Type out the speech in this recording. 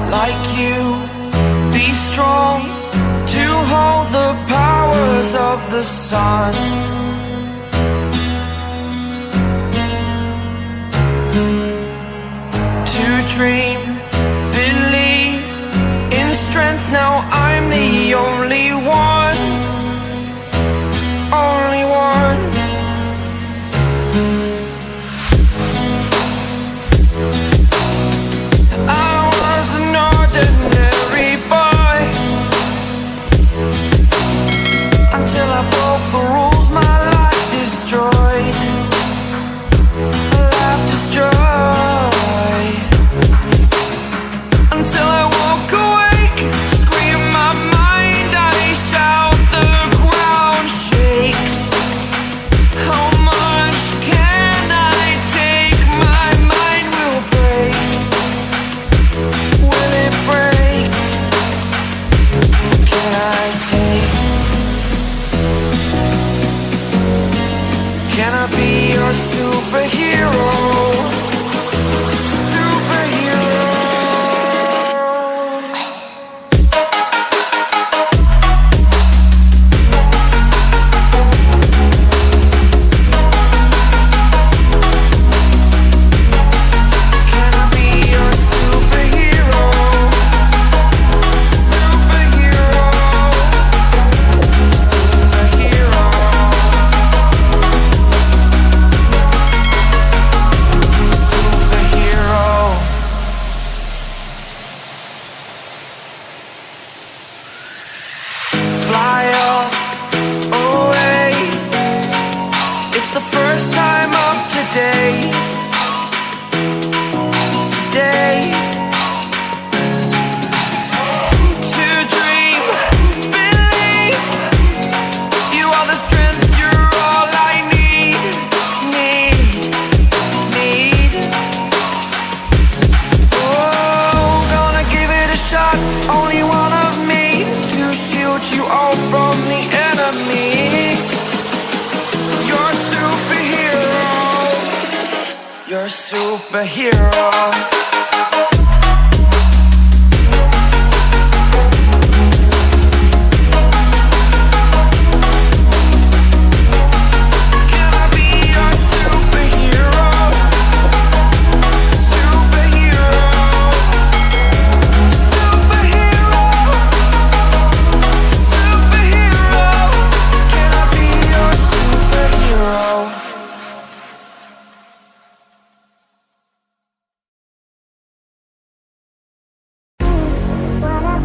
like you. Be strong to hold the powers of the sun. To dream, believe in strength. Now I'm the only one, only one. I was an ordinary boy until I broke the rules. My life destroyed, life destroyed. Until I walk awake, scream my mind, I shout, the ground shakes. How much can I take? My mind will break. Will it break? Can I take? Can I be your superhero? Fly up, away. It's the first time of today. Today. To dream, believe. You are the strength, you're all I need. Need. Oh, gonna give it a shot. Only one of me to shield you all from the enemy. You're a superhero. You're a superhero. Can I be your superhero? Superhero. Superhero. Superhero. Can I be your superhero? What up?